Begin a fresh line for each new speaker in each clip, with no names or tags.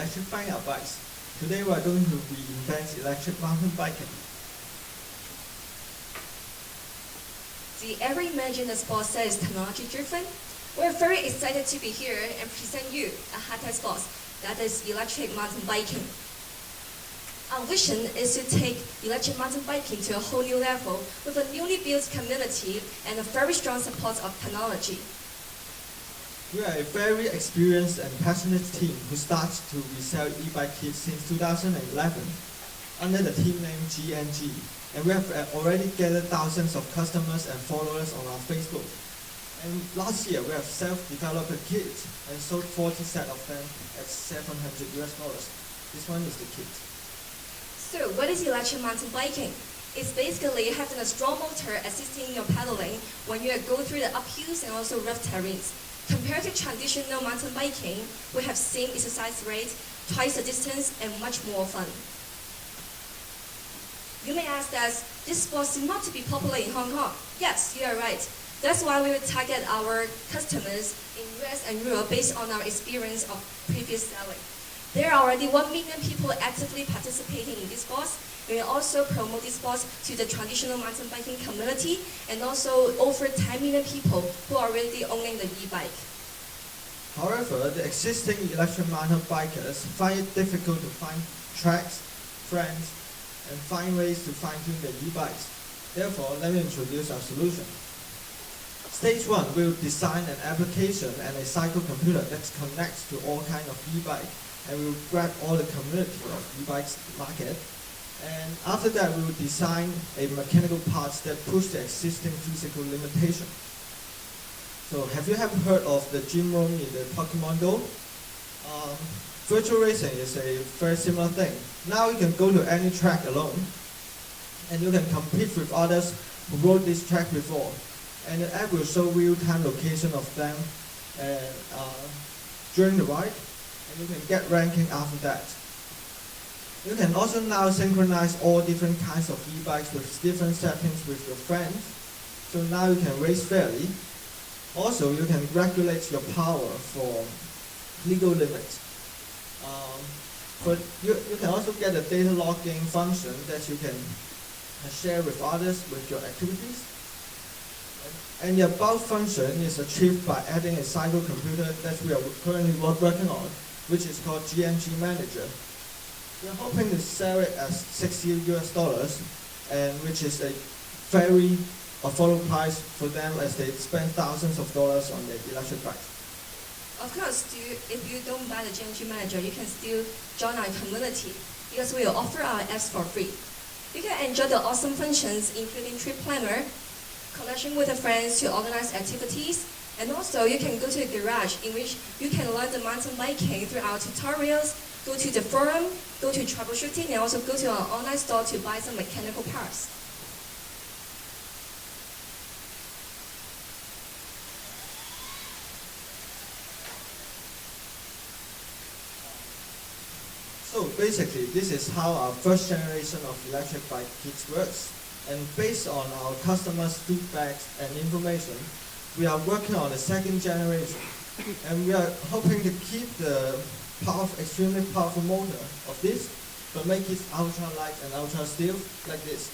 Electrifying our bikes. Today we are going to reinvent electric mountain biking.
Do you ever imagine a sport that is technology driven? We're very excited to be here and present you a high-tech sport that is electric mountain biking. Our vision is to take electric mountain biking to a whole new level with a newly built community and a very strong support of technology.
We are a very experienced and passionate team who started to resell e-bike kits since 2011 under the team name GNG, and we have already gathered thousands of customers and followers on our Facebook. And last year we have self-developed kits and sold 40 sets of them at $700. This one is the kit.
So what is electric mountain biking? It's basically having a strong motor assisting your pedaling when you go through the uphills and also rough terrains. Compared to traditional mountain biking, we have same exercise rate, twice the distance, and much more fun. You may ask that this sport seems not to be popular in Hong Kong. Yes, you are right. That's why we will target our customers in US and Europe based on our experience of previous selling. There are already 1 million people actively participating in this sport. We will also promote this sport to the traditional mountain biking community and also over 10 million people who are already owning the e-bike.
However, the existing electric mountain bikers find it difficult to find tracks, friends, and find ways to fine-tune their e-bikes. Therefore, let me introduce our solution. Stage 1 will design an application and a cycle computer that connects to all kinds of e-bike and will grab all the community of e-bikes market. And after that, we will design a mechanical parts that push the existing physical limitation. So have you ever heard of the gym room in the Pokemon Go? Virtual racing is a very similar thing. Now you can go to any track alone and you can compete with others who rode this track before. And the app will show real-time location of them during the ride, and you can get ranking after that. You can also now synchronize all different kinds of e-bikes with different settings with your friends, so now you can race fairly. Also, you can regulate your power for legal limits. But you can also get a data logging function that you can share with others with your activities. And the above function is achieved by adding a cycle computer that we are currently working on, which is called GNG Manager. We are hoping to sell it at $60, and which is a very affordable price for them as they spend thousands of dollars on their electric bikes.
Of course, if you don't buy the GNG Manager, you can still join our community because we will offer our apps for free. You can enjoy the awesome functions including trip planner, connection with the friends to organize activities, and also you can go to the garage in which you can learn the mountain biking through our tutorials, go to the forum, go to troubleshooting, and also go to our online store to buy some mechanical parts.
So basically, this is how our first generation of electric bike kits works. And based on our customers' feedback and information, we are working on the second generation. And we are hoping to keep the extremely powerful motor of this, but make it ultra light and ultra still like this.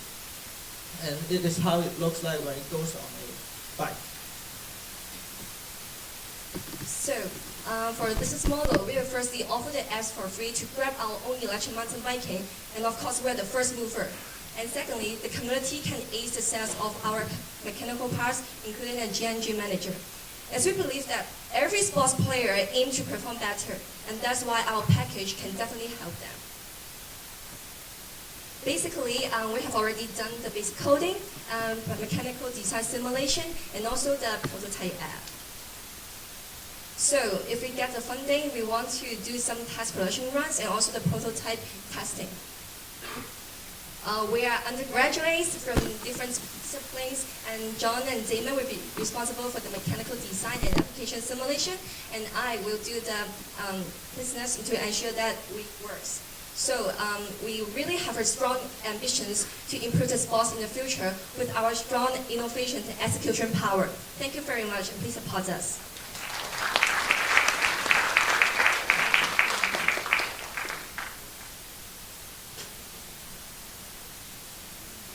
And it is how it looks like when it goes on a bike.
So, for the business model, we will firstly offer the apps for free to grab our own electric mountain biking, and of course, we're the first mover. And secondly, the community can aid the sales of our mechanical parts, including a GNG Manager. As we believe that every sports player aims to perform better, and that's why our package can definitely help them. Basically, we have already done the basic coding, mechanical design simulation, and also the prototype app. So if we get the funding, we want to do some test production runs and also the prototype testing. We are undergraduates from different disciplines, and John and Damon will be responsible for the mechanical design and application simulation, and I will do the business to ensure that it works. So we really have a strong ambitions to improve the sports in the future with our strong innovation and execution power. Thank you very much, and please support us.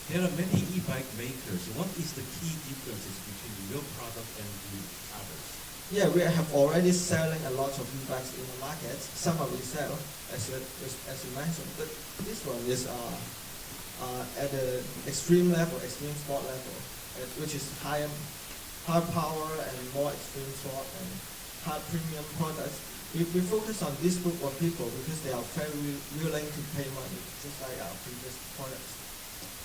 There are many e-bike makers. What is the key differences between your product and the others?
Yeah, we have already selling a lot of e-bikes in the market. Some are resell, as you mentioned, but this one is at the extreme level, extreme sport level, which is higher power and more extreme sport and high premium products. We focus on this group of people because they are very willing to pay money, just like our previous products.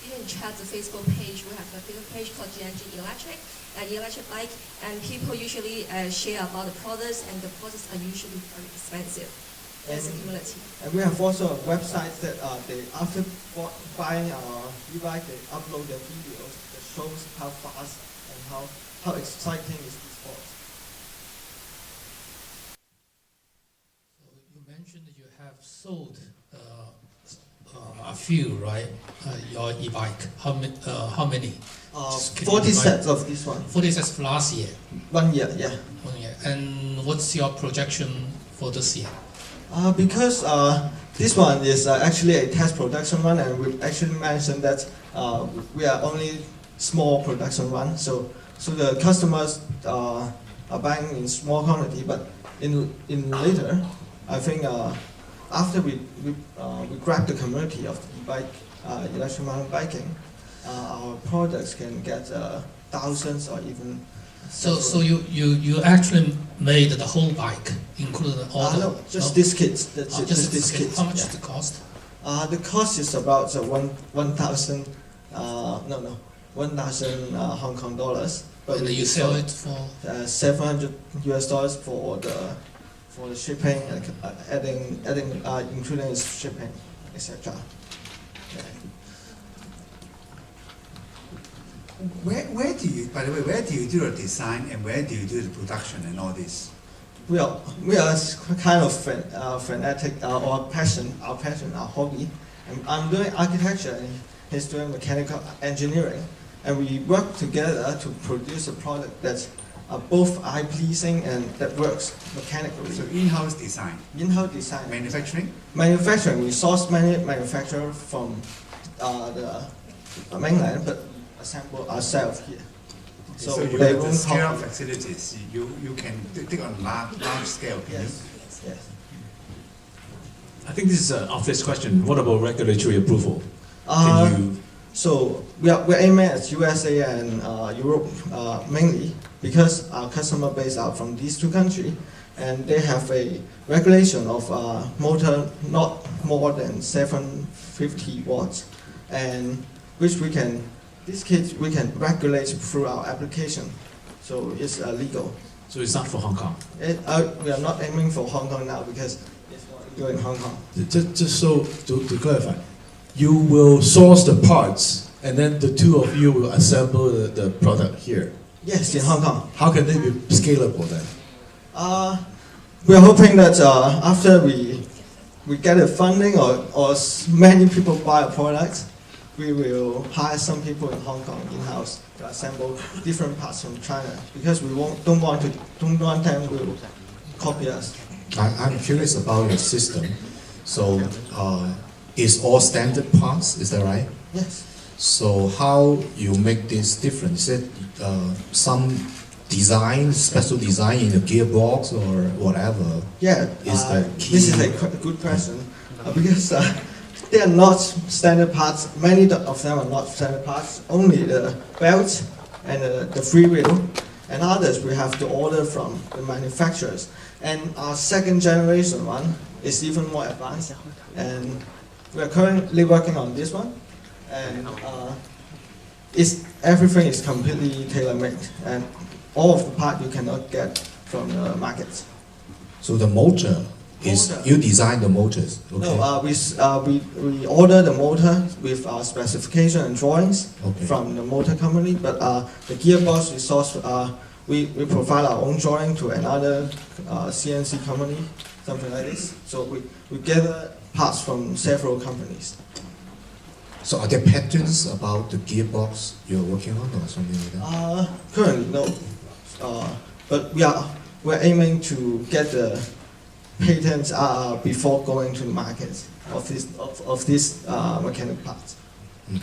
You can check the Facebook page. We have a Facebook page called GNG Electric, electric bike, and people usually share about the products, and the products are usually very expensive. There's a community.
And we have also a website that they after buying our e-bike, they upload their videos that shows how fast and how exciting is the sport.
So you mentioned that you have sold a few, right? Your e-bike. How many? Just can you
40
remind-
sets of this one.
40 sets for last year.
1 year, yeah.
1 year. And what's your projection for this year?
Because this one is actually a test production one, and we actually mentioned that we are only small production one, so the customers are buying in small quantity. But in later, I think after we grab the community of the e-bike, electric mountain biking, our products can get thousands or even.
So you actually made the whole bike, including all the...
No, just this kit. That's it,
just
this
this
kit.
kit. How much
Yeah.
is the cost?
The cost is about 1,000. 1,000 Hong Kong dollars. But
And
we
you sell
sold,
it for...
$700 US for the shipping, and including its shipping, etc.
Where do you, by the way, where do you do the design and where do you do the production and all this?
We are kind of fanatic or passion, our hobby. And I'm doing architecture and he's doing mechanical engineering, and we work together to produce a product that's both eye-pleasing and that works mechanically.
So in-house design,
In-house design.
manufacturing.
Manufacturing, we source many manufacturers from the mainland, but assemble ourselves here.
So you
they
have the
won't
scale
copy.
facilities. You can take on large scale. Can you?
Yes.
I think this is an obvious question. What about regulatory approval?
Uh,
Can you?
So we're aiming at USA and Europe mainly because our customer base are from these two countries, and they have a regulation of motor not more than 750 watts, and which this kit we can regulate through our application, so it's legal.
So it's not for Hong Kong.
We are not aiming for Hong Kong now because it's what we do in Hong Kong.
Just so to clarify, you will source the parts, and then the two of you will assemble the product here.
Yes, in Hong Kong.
How can they be scalable then?
We are hoping that after we get the funding or many people buy a product, we will hire some people in Hong Kong in-house to assemble different parts from China because we don't want them to copy us.
I'm curious about your system. So, it's all standard parts, is that right?
Yes.
So how you make this different? Is it some design, special design in the gearbox or whatever?
Yeah,
Is the key-
this is a good question because they are not standard parts. Many of them are not standard parts. Only the belt and the freewheel, and others we have to order from the manufacturers. And our second generation one is even more advanced, and we are currently working on this one. And everything is completely tailor-made, and all of the parts you cannot get from the market.
So the motor is,
Motor.
you design the motors, okay?
No, we order the motor with our specification and drawings
Okay.
from the motor company, but the gearbox we source, we provide our own drawing to another CNC company, something like this. So we gather parts from several companies.
So are there patents about the gearbox you're working on or something like that?
Currently, no. But we're aiming to get the patents before going to the market of this mechanic parts.
Mhm.